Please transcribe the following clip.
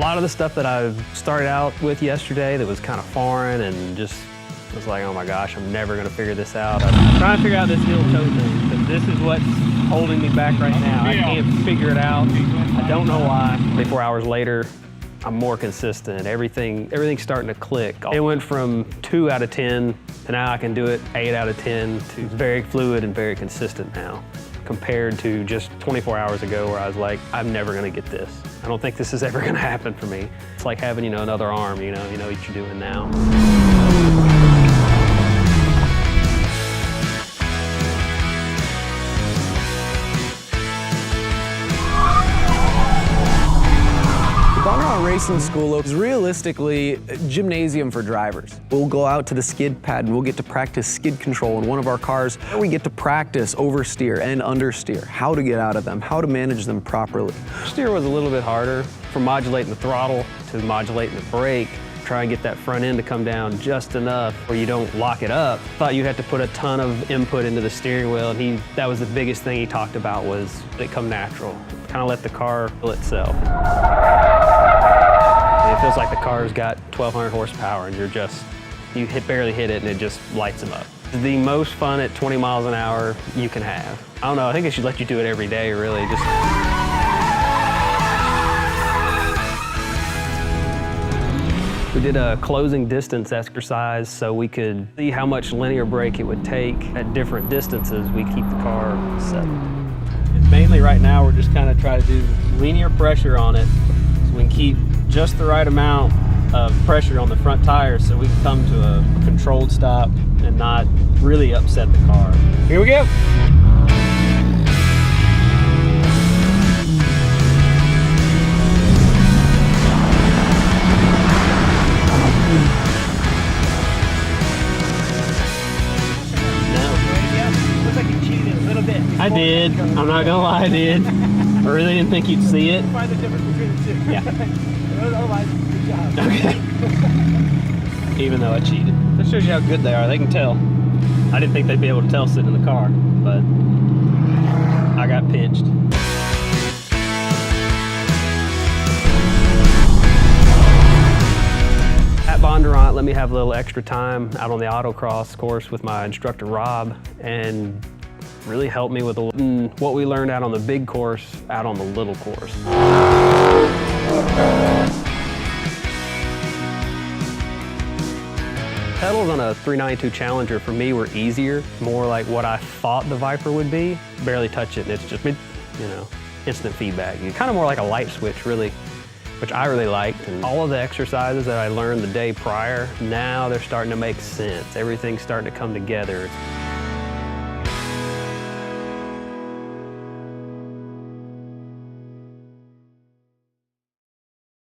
lot of the stuff that I started out with yesterday that was kind of foreign and just was like, oh my gosh, I'm never gonna figure this out. I'm trying to figure out this heel toe thing, because this is what's holding me back right now. I can't figure it out. I don't know why. 24 hours later, I'm more consistent. Everything's starting to click. It went from 2 out of 10 to now I can do it 8 out of 10. It's very fluid and very consistent now, compared to just 24 hours ago where I was like, I'm never gonna get this. I don't think this is ever gonna happen for me. It's like having, another arm, you know what you're doing now. Bondurant Racing School is realistically a gymnasium for drivers. We'll go out to the skid pad and we'll get to practice skid control in one of our cars. We get to practice oversteer and understeer, how to get out of them, how to manage them properly. Steer was a little bit harder, from modulating the throttle to modulating the brake. Try and get that front end to come down just enough where you don't lock it up. Thought you'd have to put a ton of input into the steering wheel, and that was the biggest thing he talked about, was it come natural. Kind of let the car feel itself. It feels like the car's got 1,200 horsepower and you barely hit it and it just lights them up. The most fun at 20 miles an hour you can have. I don't know, I think they should let you do it every day, really. We did a closing distance exercise so we could see how much linear brake it would take at different distances. We keep the car settled. Mainly right now we're just kind of trying to do linear pressure on it so we can keep just the right amount of pressure on the front tires so we can come to a controlled stop and not really upset the car. Here we go. I did. I'm not gonna lie, I did. I really didn't think you'd see it. Find the difference between the two. Yeah. Otherwise, good job. Okay. Even though I cheated. That shows you how good they are. They can tell. I didn't think they'd be able to tell sitting in the car, but I got pinched. At Bondurant, let me have a little extra time out on the autocross course with my instructor, Rob, and really helped me with what we learned out on the big course, out on the little course. Pedals on a 392 Challenger for me were easier, more like what I thought the Viper would be. Barely touch it and it's just, instant feedback. Kind of more like a light switch, really, which I really liked. And all of the exercises that I learned the day prior, now they're starting to make sense. Everything's starting to come together.